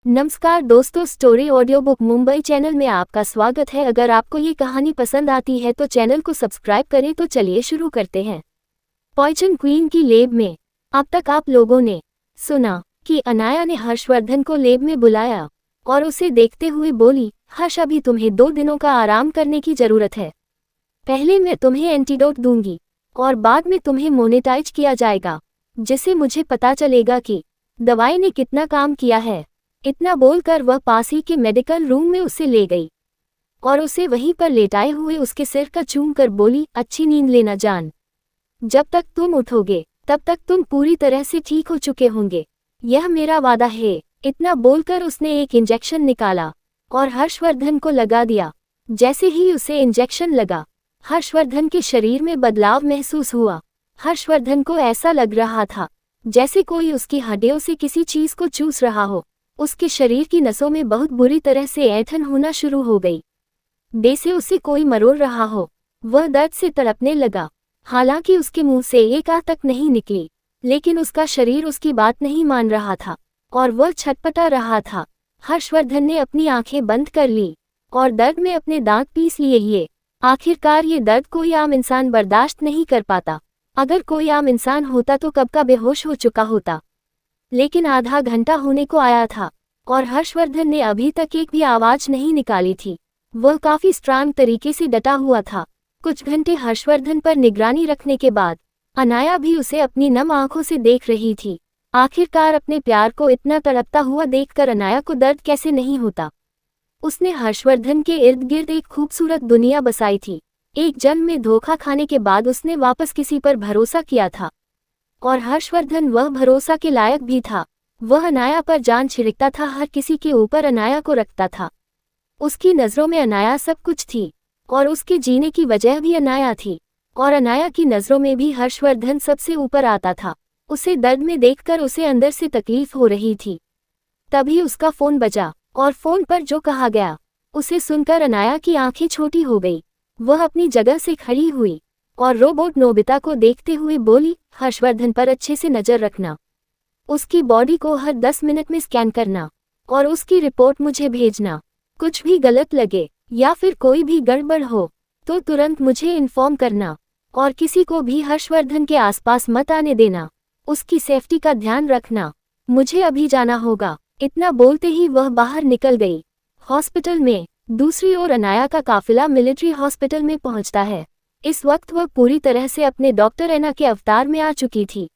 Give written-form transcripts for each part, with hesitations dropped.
नमस्कार दोस्तों, story audio book Mumbai channel में आपका स्वागत है। अगर आपको ये कहानी पसंद आती है तो चैनल को सब्सक्राइब करें। तो चलिए शुरू करते हैं। पॉइजन क्वीन की लैब में। अब तक आप लोगों ने सुना कि अनाया ने हर्षवर्धन को लैब में बुलाया और उसे देखते हुए बोली, हर्ष, अभी तुम्हें 2 दिनों का आराम करने की जरूरत है। पहले मैं तुम्हें एंटीडोट दूंगी और बाद में तुम्हें मोनेटाइज किया जाएगा, जिससे मुझे पता चलेगा कि दवाई ने कितना काम किया है। इतना बोलकर वह पास ही के मेडिकल रूम में उसे ले गई और उसे वहीं पर लेटाए हुए उसके सिर का चूम कर बोली, अच्छी नींद लेना जान। जब तक तुम उठोगे तब तक तुम पूरी तरह से ठीक हो चुके होंगे, यह मेरा वादा है। इतना बोलकर उसने एक इंजेक्शन निकाला और हर्षवर्धन को लगा दिया। जैसे ही उसे इंजेक्शन लगा, हर्षवर्धन के शरीर में बदलाव महसूस हुआ। हर्षवर्धन को ऐसा लग रहा था जैसे कोई उसकी हड्डियों से किसी चीज को चूस रहा हो। उसके शरीर की नसों में बहुत बुरी तरह से ऐंठन होना शुरू हो गई, जैसे उसे कोई मरोड़ रहा हो। वह दर्द से तड़पने लगा। हालांकि उसके मुंह से एक आह तक नहीं निकली, लेकिन उसका शरीर उसकी बात नहीं मान रहा था और वह छटपटा रहा था। हर्षवर्धन ने अपनी आंखें बंद कर ली और दर्द में अपने दांत पीस लिए। आखिरकार ये दर्द कोई आम इंसान बर्दाश्त नहीं कर पाता। अगर कोई आम इंसान होता तो कब का बेहोश हो चुका होता, लेकिन आधा घंटा होने को आया था और हर्षवर्धन ने अभी तक एक भी आवाज नहीं निकाली थी। वह काफी स्ट्रांग तरीके से डटा हुआ था। कुछ घंटे हर्षवर्धन पर निगरानी रखने के बाद अनाया भी उसे अपनी नम आंखों से देख रही थी। आखिरकार अपने प्यार को इतना तड़पता हुआ देखकर अनाया को दर्द कैसे नहीं होता। उसने हर्षवर्धन के इर्द गिर्द एक खूबसूरत दुनिया बसाई थी। एक जन्म में धोखा खाने के बाद उसने वापस किसी पर भरोसा किया था और हर्षवर्धन वह भरोसा के लायक भी था। वह अनाया पर जान छिड़कता था, हर किसी के ऊपर अनाया को रखता था। उसकी नज़रों में अनाया सब कुछ थी और उसके जीने की वजह भी अनाया थी, और अनाया की नज़रों में भी हर्षवर्धन सबसे ऊपर आता था। उसे दर्द में देखकर उसे अंदर से तकलीफ हो रही थी। तभी उसका फ़ोन बजा और फ़ोन पर जो कहा गया उसे सुनकर अनाया की आंखें छोटी हो गई। वह अपनी जगह से खड़ी हुई और रोबोट नोबिता को देखते हुए बोली, हर्षवर्धन पर अच्छे से नज़र रखना, उसकी बॉडी को हर 10 मिनट में स्कैन करना और उसकी रिपोर्ट मुझे भेजना। कुछ भी गलत लगे या फिर कोई भी गड़बड़ हो तो तुरंत मुझे इन्फॉर्म करना और किसी को भी हर्षवर्धन के आसपास मत आने देना। उसकी सेफ्टी का ध्यान रखना। मुझे अभी जाना होगा। इतना बोलते ही वह बाहर निकल गई। हॉस्पिटल में दूसरी ओर अनाया का काफिला मिलिट्री हॉस्पिटल में पहुंचता है। इस वक्त वह पूरी तरह से अपने डॉक्टर एना के अवतार में आ चुकी थी।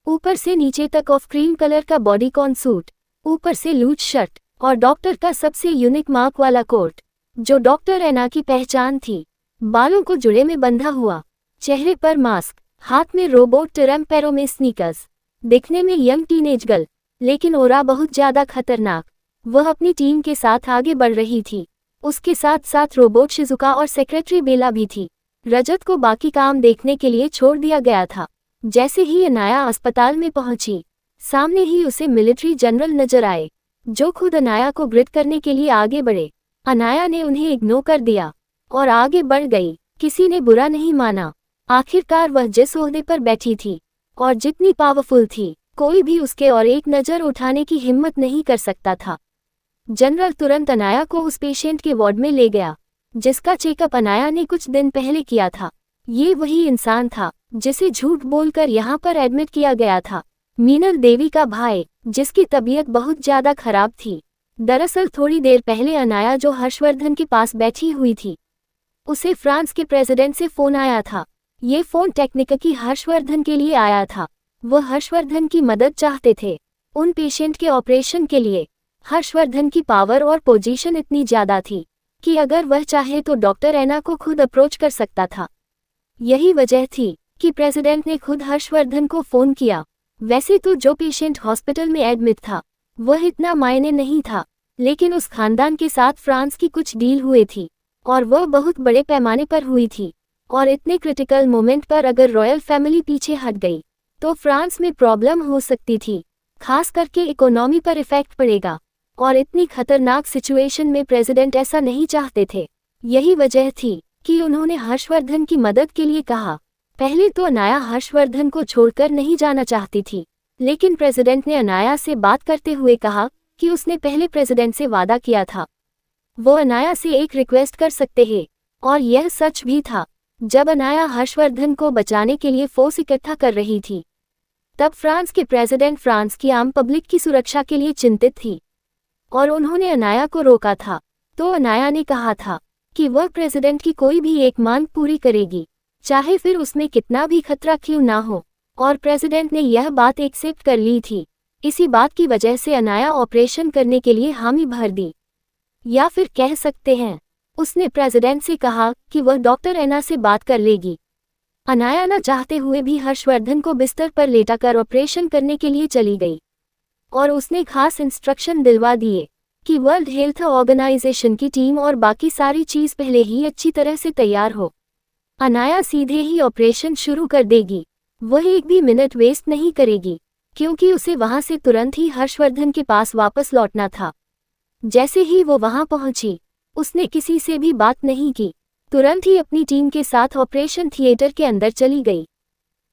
ऊपर से नीचे तक ऑफ क्रीम कलर का बॉडीकॉन सूट, ऊपर से लूज शर्ट और डॉक्टर का सबसे यूनिक मार्क वाला कोट, जो डॉक्टर एना की पहचान थी। बालों को जुड़े में बंधा हुआ, चेहरे पर मास्क, हाथ में रोबोट टेम्पेरो में स्नीकर्स। दिखने में यंग टीनेज गर्ल, लेकिन ओरा बहुत ज्यादा खतरनाक। वह अपनी टीम के साथ आगे बढ़ रही थी। उसके साथ साथ रोबोट शिजुका और सेक्रेटरी बेला भी थी। रजत को बाकी काम देखने के लिए छोड़ दिया गया था। जैसे ही अनाया अस्पताल में पहुंची, सामने ही उसे मिलिट्री जनरल नजर आए, जो खुद अनाया को ग्रिड करने के लिए आगे बढ़े। अनाया ने उन्हें इग्नोर कर दिया और आगे बढ़ गई। किसी ने बुरा नहीं माना। आखिरकार वह जिस ओहदे पर बैठी थी और जितनी पावरफुल थी, कोई भी उसके और एक नज़र उठाने की हिम्मत नहीं कर सकता था। जनरल तुरंत अनाया को उस पेशेंट के वार्ड में ले गया जिसका चेकअप अनाया ने कुछ दिन पहले किया था। ये वही इंसान था जिसे झूठ बोलकर यहाँ पर एडमिट किया गया था। मीनल देवी का भाई, जिसकी तबीयत बहुत ज्यादा खराब थी। दरअसल थोड़ी देर पहले अनाया जो हर्षवर्धन के पास बैठी हुई थी, उसे फ्रांस के प्रेसिडेंट से फोन आया था। ये फोन टेक्निकली हर्षवर्धन के लिए आया था। वह हर्षवर्धन की मदद चाहते थे उन पेशेंट के ऑपरेशन के लिए। हर्षवर्धन की पावर और पोजीशन इतनी ज्यादा थी कि अगर वह चाहे तो डॉक्टर एना को खुद अप्रोच कर सकता था। यही वजह थी कि प्रेसिडेंट ने खुद हर्षवर्धन को फोन किया। वैसे तो जो पेशेंट हॉस्पिटल में एडमिट था वह इतना मायने नहीं था, लेकिन उस खानदान के साथ फ्रांस की कुछ डील हुई थी और वह बहुत बड़े पैमाने पर हुई थी। और इतने क्रिटिकल मोमेंट पर अगर रॉयल फैमिली पीछे हट गई तो फ्रांस में प्रॉब्लम हो सकती थी, खास करके इकोनॉमी पर इफेक्ट पड़ेगा। और इतनी खतरनाक सिचुएशन में प्रेसिडेंट ऐसा नहीं चाहते थे। यही वजह थी कि उन्होंने हर्षवर्धन की मदद के लिए कहा। पहले तो अनाया हर्षवर्धन को छोड़कर नहीं जाना चाहती थी, लेकिन प्रेसिडेंट ने अनाया से बात करते हुए कहा, कि उसने पहले प्रेसिडेंट से वादा किया था वो अनाया से एक रिक्वेस्ट कर सकते हैं, और यह सच भी था। जब अनाया हर्षवर्धन को बचाने के लिए फोर्स इकट्ठा कर रही थी, तब फ्रांस के प्रेसिडेंट फ्रांस की आम पब्लिक की सुरक्षा के लिए चिंतित थी और उन्होंने अनाया को रोका था। तो अनाया ने कहा था कि वह प्रेसिडेंट की कोई भी एक मांग पूरी करेगी, चाहे फिर उसमें कितना भी खतरा क्यों ना हो, और प्रेसिडेंट ने यह बात एक्सेप्ट कर ली थी। इसी बात की वजह से अनाया ऑपरेशन करने के लिए हामी भर दी, या फिर कह सकते हैं उसने प्रेसिडेंट से कहा कि वह डॉक्टर एना से बात कर लेगी। अनाया न चाहते हुए भी हर्षवर्धन को बिस्तर पर लेटाकर ऑपरेशन करने के लिए चली गई और उसने खास इंस्ट्रक्शन दिलवा दिए कि वर्ल्ड हेल्थ ऑर्गेनाइजेशन की टीम और बाकी सारी चीज पहले ही अच्छी तरह से तैयार हो। अनाया सीधे ही ऑपरेशन शुरू कर देगी, वह एक भी मिनट वेस्ट नहीं करेगी, क्योंकि उसे वहां से तुरंत ही हर्षवर्धन के पास वापस लौटना था। जैसे ही वो वहां पहुंची, उसने किसी से भी बात नहीं की, तुरंत ही अपनी टीम के साथ ऑपरेशन थिएटर के अंदर चली गई।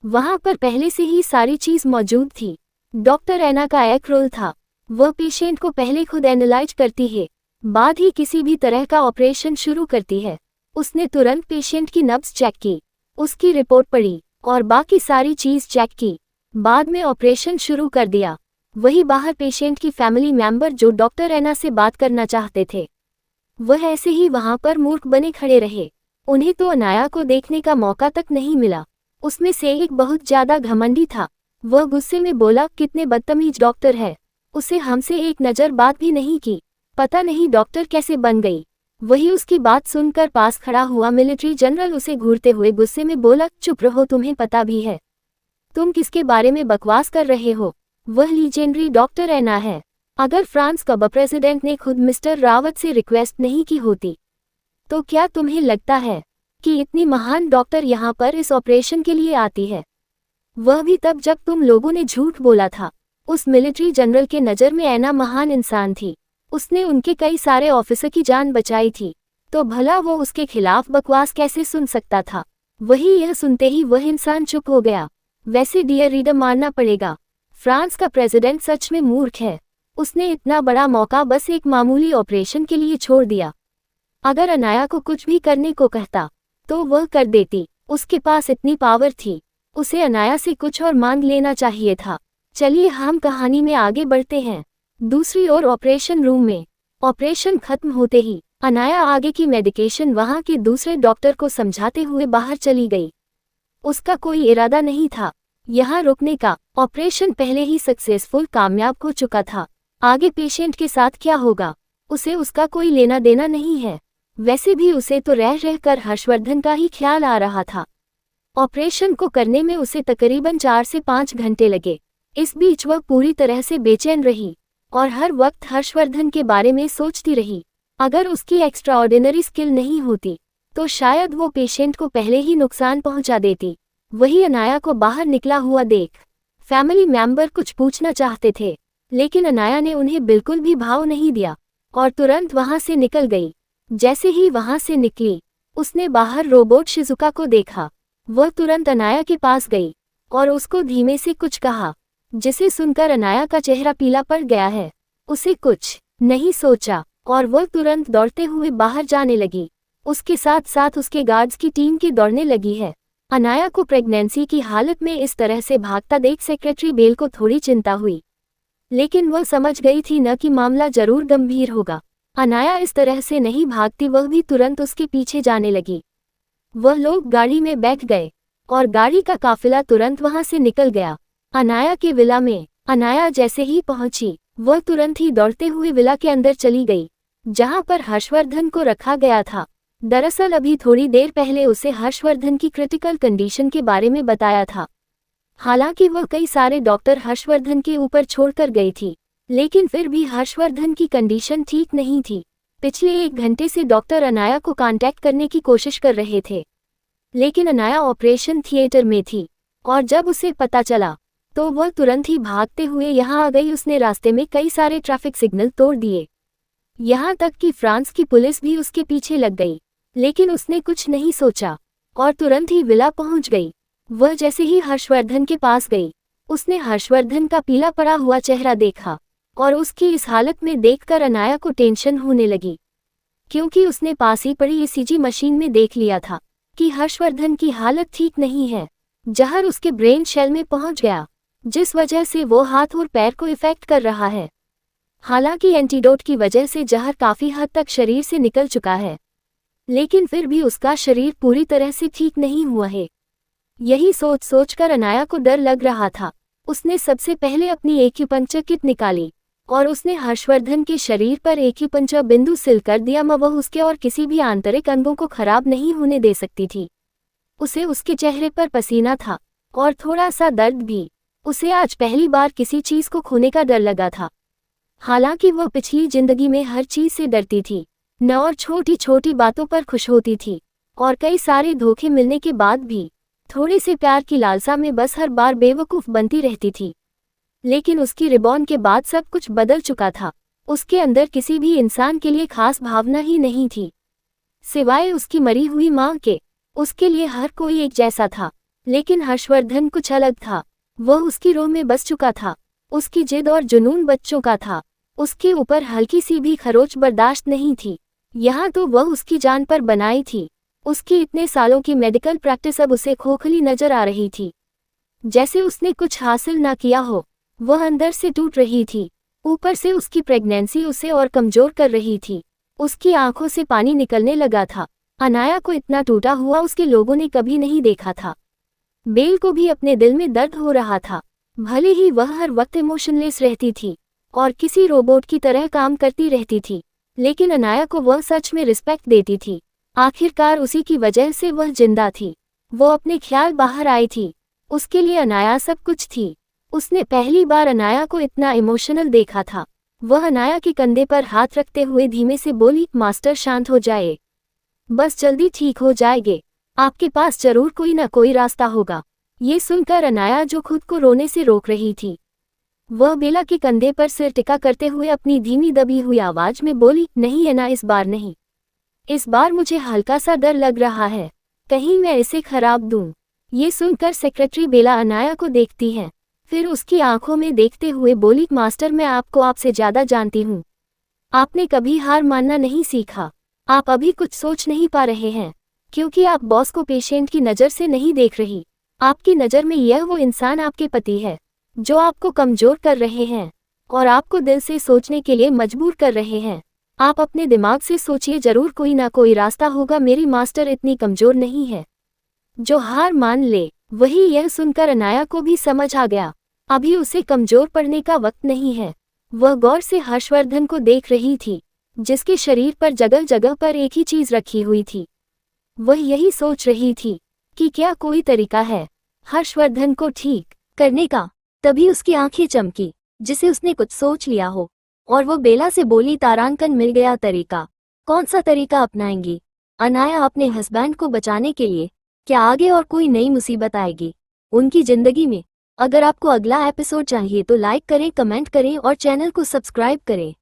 वहां पर पहले से ही सारी चीज मौजूद थी। डॉक्टर एना का एक रोल था, वह पेशेंट को पहले खुद एनालाइज करती है, बाद ही किसी भी तरह का ऑपरेशन शुरू करती है। उसने तुरंत पेशेंट की नब्ज चेक की, उसकी रिपोर्ट पढ़ी और बाकी सारी चीज चेक की, बाद में ऑपरेशन शुरू कर दिया। वही बाहर पेशेंट की फैमिली मेंबर जो डॉक्टर एना से बात करना चाहते थे, वह ऐसे ही वहां पर मूर्ख बने खड़े रहे। उन्हें तो अनाया को देखने का मौका तक नहीं मिला। उसमें से एक बहुत ज्यादा घमंडी था, वह गुस्से में बोला, कितने बदतमीज डॉक्टर है, उसे हमसे एक नजर बात भी नहीं की, पता नहीं डॉक्टर कैसे बन गई। वही उसकी बात सुनकर पास खड़ा हुआ मिलिट्री जनरल उसे घूरते हुए गुस्से में बोला, चुप रहो, तुम्हें पता भी है तुम किसके बारे में बकवास कर रहे हो, वह लीजेंडरी डॉक्टर एना है। अगर फ्रांस का प्रेसिडेंट ने खुद मिस्टर रावत से रिक्वेस्ट नहीं की होती, तो क्या तुम्हें लगता है कि इतनी महान डॉक्टर यहाँ पर इस ऑपरेशन के लिए आती है? वह भी तब जब तुम लोगों ने झूठ बोला था। उस मिलिट्री जनरल के नज़र में एना महान इंसान थी, उसने उनके कई सारे ऑफिसर की जान बचाई थी, तो भला वो उसके खिलाफ बकवास कैसे सुन सकता था? वही यह सुनते ही वह इंसान चुप हो गया। वैसे डियर रीडर, मानना पड़ेगा, फ्रांस का प्रेसिडेंट सच में मूर्ख है। उसने इतना बड़ा मौका बस एक मामूली ऑपरेशन के लिए छोड़ दिया। अगर अनाया को कुछ भी करने को कहता तो वह कर देती, उसके पास इतनी पावर थी। उसे अनाया से कुछ और मांग लेना चाहिए था। चलिए हम कहानी में आगे बढ़ते हैं। दूसरी ओर ऑपरेशन रूम में ऑपरेशन खत्म होते ही अनाया आगे की मेडिकेशन वहां के दूसरे डॉक्टर को समझाते हुए बाहर चली गई। उसका कोई इरादा नहीं था यहाँ रुकने का। ऑपरेशन पहले ही सक्सेसफुल कामयाब हो चुका था। आगे पेशेंट के साथ क्या होगा उसे उसका कोई लेना देना नहीं है। वैसे भी उसे तो रह रहकर हर्षवर्धन का ही ख्याल आ रहा था। ऑपरेशन को करने में उसे तकरीबन 4 से 5 घंटे लगे। इस बीच वह पूरी तरह से बेचैन रही और हर वक्त हर्षवर्धन के बारे में सोचती रही। अगर उसकी एक्स्ट्राऑर्डिनरी स्किल नहीं होती तो शायद वो पेशेंट को पहले ही नुकसान पहुंचा देती। वही अनाया को बाहर निकला हुआ देख फैमिली मेंबर कुछ पूछना चाहते थे, लेकिन अनाया ने उन्हें बिल्कुल भी भाव नहीं दिया और तुरंत वहां से निकल गई। जैसे ही वहां से निकली उसने बाहर रोबोट शिजुका को देखा। वह तुरंत अनाया के पास गई और उसको धीमे से कुछ कहा, जिसे सुनकर अनाया का चेहरा पीला पड़ गया है। उसे कुछ नहीं सोचा और वह तुरंत दौड़ते हुए बाहर जाने लगी। उसके साथ साथ उसके गार्ड्स की टीम की दौड़ने लगी है। अनाया को प्रेगनेंसी की हालत में इस तरह से भागता देख सेक्रेटरी बेल को थोड़ी चिंता हुई, लेकिन वह समझ गई थी न कि मामला जरूर गंभीर होगा। अनाया इस तरह से नहीं भागती, वह भी तुरंत उसके पीछे जाने लगी। वह लोग गाड़ी में बैठ गए और गाड़ी का काफिला तुरंत वहां से निकल गया। अनाया के विला में अनाया जैसे ही पहुंची वह तुरंत ही दौड़ते हुए विला के अंदर चली गई, जहां पर हर्षवर्धन को रखा गया था। दरअसल अभी थोड़ी देर पहले उसे हर्षवर्धन की क्रिटिकल कंडीशन के बारे में बताया था। हालांकि वह कई सारे डॉक्टर हर्षवर्धन के ऊपर छोड़कर गई थी, लेकिन फिर भी हर्षवर्धन की कंडीशन ठीक नहीं थी। पिछले 1 घंटे से डॉक्टर अनाया को कांटेक्ट करने की कोशिश कर रहे थे, लेकिन अनाया ऑपरेशन थिएटर में थी और जब उसे पता चला तो वह तुरंत ही भागते हुए यहाँ आ गई। उसने रास्ते में कई सारे ट्रैफिक सिग्नल तोड़ दिए, यहाँ तक कि फ्रांस की पुलिस भी उसके पीछे लग गई, लेकिन उसने कुछ नहीं सोचा और तुरंत ही विला पहुंच गई। वह जैसे ही हर्षवर्धन के पास गई उसने हर्षवर्धन का पीला पड़ा हुआ चेहरा देखा और उसकी इस हालत में देखकर अनाया को टेंशन होने लगी, क्योंकि उसने पास ही पड़ी ईसीजी मशीन में देख लिया था कि हर्षवर्धन की हालत ठीक नहीं है। जहर उसके ब्रेन शेल में पहुंच गया, जिस वजह से वो हाथ और पैर को इफेक्ट कर रहा है। हालांकि एंटीडोट की वजह से जहर काफी हद तक शरीर से निकल चुका है, लेकिन फिर भी उसका शरीर पूरी तरह से ठीक नहीं हुआ है। यही सोच सोचकर अनाया को डर लग रहा था। उसने सबसे पहले अपनी एक्यूपंक्चर किट निकाली और उसने हर्षवर्धन के शरीर पर एक्यूपंक्चर बिंदु सिल कर दिया। वह उसके और किसी भी आंतरिक अंगों को खराब नहीं होने दे सकती थी। उसे उसके चेहरे पर पसीना था और थोड़ा सा दर्द भी। उसे आज पहली बार किसी चीज को खोने का डर लगा था। हालांकि वह पिछली जिंदगी में हर चीज से डरती थी, न और छोटी छोटी बातों पर खुश होती थी, और कई सारे धोखे मिलने के बाद भी थोड़े से प्यार की लालसा में बस हर बार बेवकूफ बनती रहती थी। लेकिन उसकी रिबॉर्न के बाद सब कुछ बदल चुका था। उसके अंदर किसी भी इंसान के लिए खास भावना ही नहीं थी, सिवाय उसकी मरी हुई मां के। उसके लिए हर कोई एक जैसा था, लेकिन हर्षवर्धन कुछ अलग था। वह उसकी रूह में बस चुका था। उसकी जिद और जुनून बच्चों का था। उसके ऊपर हल्की सी भी खरोच बर्दाश्त नहीं थी। यहाँ तो वह उसकी जान पर बनाई थी। उसकी इतने सालों की मेडिकल प्रैक्टिस अब उसे खोखली नजर आ रही थी, जैसे उसने कुछ हासिल ना किया हो। वह अंदर से टूट रही थी। ऊपर से उसकी प्रेगनेंसी उसे और कमजोर कर रही थी। उसकी आंखों से पानी निकलने लगा था। अनाया को इतना टूटा हुआ उसके लोगों ने कभी नहीं देखा था। बेल को भी अपने दिल में दर्द हो रहा था। भले ही वह हर वक्त इमोशनलेस रहती थी और किसी रोबोट की तरह काम करती रहती थी, लेकिन अनाया को वह सच में रिस्पेक्ट देती थी। आखिरकार उसी की वजह से वह जिंदा थी। वो अपने ख्याल बाहर आई थी। उसके लिए अनाया सब कुछ थी। उसने पहली बार अनाया को इतना इमोशनल देखा था। वह अनाया के कंधे पर हाथ रखते हुए धीमे से बोली, मास्टर शांत हो जाए, बस जल्दी ठीक हो जाएंगे। आपके पास जरूर कोई ना कोई रास्ता होगा। ये सुनकर अनाया, जो खुद को रोने से रोक रही थी, वह बेला के कंधे पर सिर टिका करते हुए अपनी धीमी दबी हुई आवाज में बोली, नहीं है ना, इस बार नहीं। इस बार मुझे हल्का सा डर लग रहा है, कहीं मैं इसे खराब दूं। ये सुनकर सेक्रेटरी बेला अनाया को देखती है, फिर उसकी आंखों में देखते हुए बोली, मास्टर मैं आपको आपसे ज्यादा जानती हूँ। आपने कभी हार मानना नहीं सीखा। आप अभी कुछ सोच नहीं पा रहे हैं, क्योंकि आप बॉस को पेशेंट की नज़र से नहीं देख रही। आपकी नज़र में यह वो इंसान आपके पति है, जो आपको कमज़ोर कर रहे हैं और आपको दिल से सोचने के लिए मजबूर कर रहे हैं। आप अपने दिमाग से सोचिए, जरूर कोई ना कोई रास्ता होगा। मेरी मास्टर इतनी कमज़ोर नहीं है जो हार मान ले। वही यह सुनकर अनाया को भी समझ आ गया, अभी उसे कमज़ोर पड़ने का वक्त नहीं है। वह गौर से हर्षवर्धन को देख रही थी, जिसके शरीर पर जगह जगह पर एक ही चीज़ रखी हुई थी। वह यही सोच रही थी कि क्या कोई तरीका है हर्षवर्धन को ठीक करने का। तभी उसकी आंखें चमकी, जिसे उसने कुछ सोच लिया हो, और वो बेला से बोली, तारांकन मिल गया तरीका। कौन सा तरीका अपनाएंगी अनाया अपने हस्बैंड को बचाने के लिए? क्या आगे और कोई नई मुसीबत आएगी उनकी जिंदगी में? अगर आपको अगला एपिसोड चाहिए तो लाइक करें, कमेंट करें और चैनल को सब्सक्राइब करें।